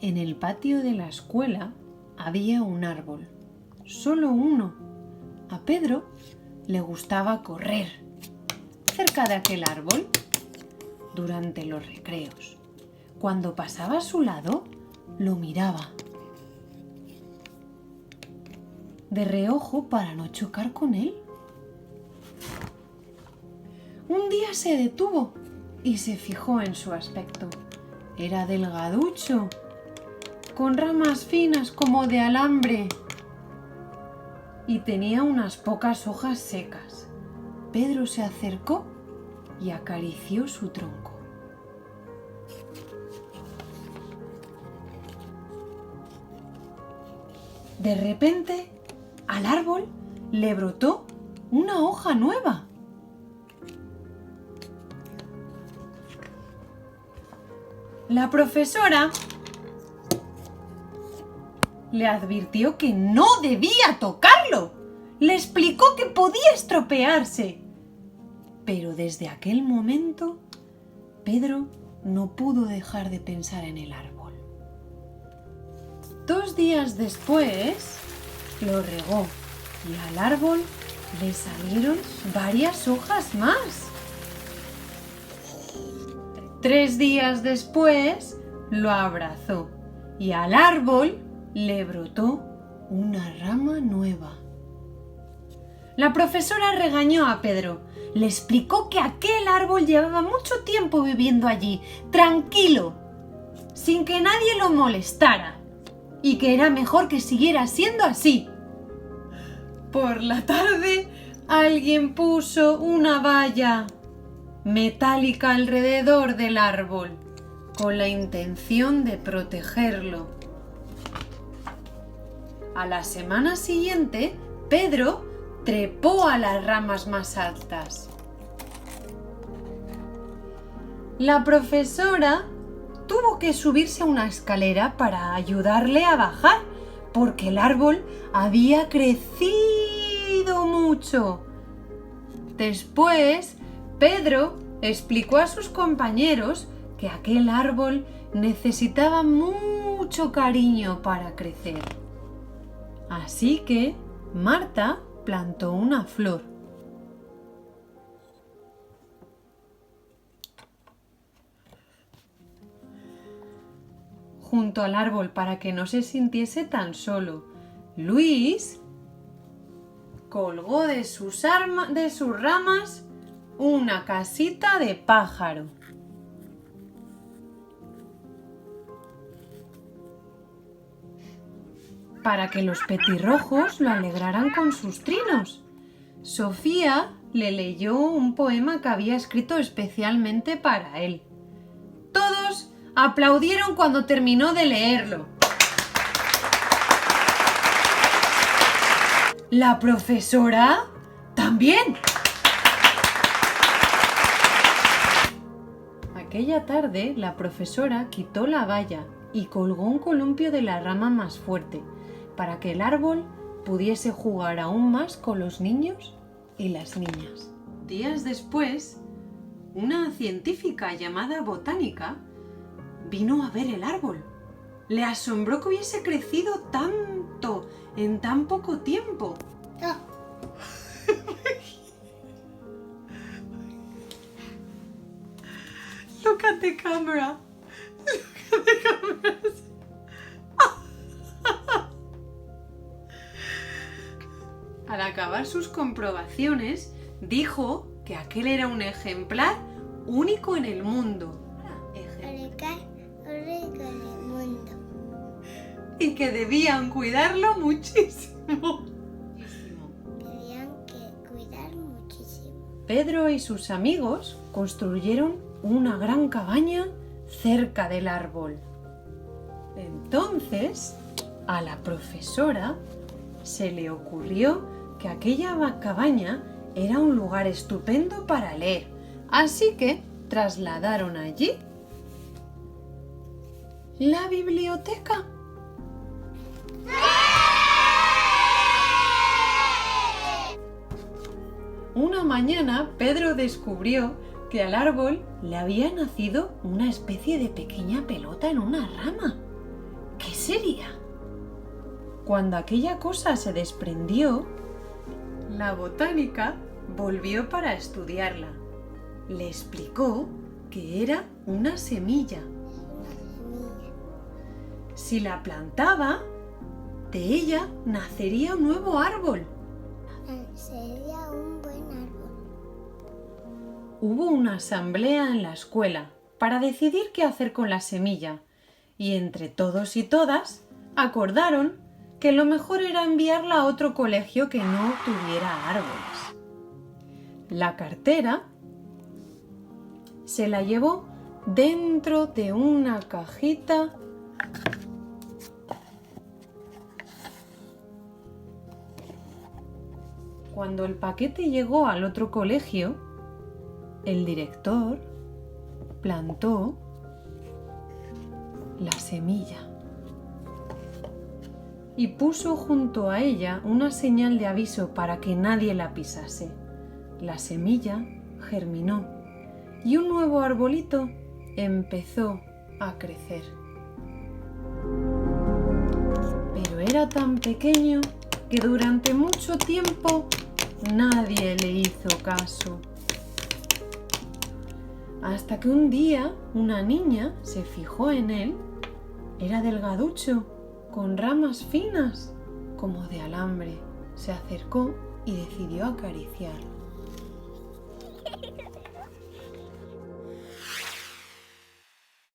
En el patio de la escuela había un árbol, solo uno. A Pedro le gustaba correr cerca de aquel árbol durante los recreos. Cuando pasaba a su lado, lo miraba de reojo para no chocar con él. Un día se detuvo y se fijó en su aspecto. Era delgaducho, con ramas finas como de alambre, y tenía unas pocas hojas secas. Pedro se acercó y acarició su tronco. De repente, al árbol le brotó una hoja nueva. La profesora le advirtió que no debía tocarlo. Le explicó que podía estropearse. Pero desde aquel momento, Pedro no pudo dejar de pensar en el árbol. 2 días después, lo regó y al árbol le salieron varias hojas más. 3 días después, lo abrazó y al árbol le brotó una rama nueva. La profesora regañó a Pedro. Le explicó que aquel árbol llevaba mucho tiempo viviendo allí, tranquilo, sin que nadie lo molestara, y que era mejor que siguiera siendo así. Por la tarde, alguien puso una valla metálica alrededor del árbol, con la intención de protegerlo. A la semana siguiente, Pedro trepó a las ramas más altas. La profesora tuvo que subirse a una escalera para ayudarle a bajar, porque el árbol había crecido mucho. Después, Pedro explicó a sus compañeros que aquel árbol necesitaba mucho cariño para crecer. Así que Marta plantó una flor. Junto al árbol para que no se sintiese tan solo. Luis colgó de sus ramas una casita de pájaro. Para que los petirrojos lo alegraran con sus trinos. Sofía le leyó un poema que había escrito especialmente para él. Todos aplaudieron cuando terminó de leerlo. La profesora también. Aquella tarde, la profesora quitó la valla y colgó un columpio de la rama más fuerte, para que el árbol pudiese jugar aún más con los niños y las niñas. Días después, una científica llamada Botánica vino a ver el árbol. Le asombró que hubiese crecido tanto en tan poco tiempo. Look at the camera. Look at the camera. Al acabar sus comprobaciones, dijo que aquel era un ejemplar único en el mundo. Y que debían cuidarlo muchísimo. Pedro y sus amigos construyeron una gran cabaña cerca del árbol. Entonces, a la profesora se le ocurrió que aquella cabaña era un lugar estupendo para leer, así que trasladaron allí la biblioteca. Una mañana, Pedro descubrió que al árbol le había nacido una especie de pequeña pelota en una rama. seria. Cuando aquella cosa se desprendió, la botánica volvió para estudiarla. Le explicó que era una semilla. Si la plantaba, de ella nacería un nuevo árbol. Sería un buen árbol. Hubo una asamblea en la escuela para decidir qué hacer con la semilla, y entre todos y todas acordaron que lo mejor era enviarla a otro colegio que no tuviera árboles. La cartera se la llevó dentro de una cajita Cuando el paquete llegó al otro colegio, el director plantó la semilla y puso junto a ella una señal de aviso para que nadie la pisase. La semilla germinó y un nuevo arbolito empezó a crecer. Pero era tan pequeño que durante mucho tiempo nadie le hizo caso. Hasta que un día una niña se fijó en él. Era delgaducho, con ramas finas, como de alambre. Se acercó y decidió acariciarlo.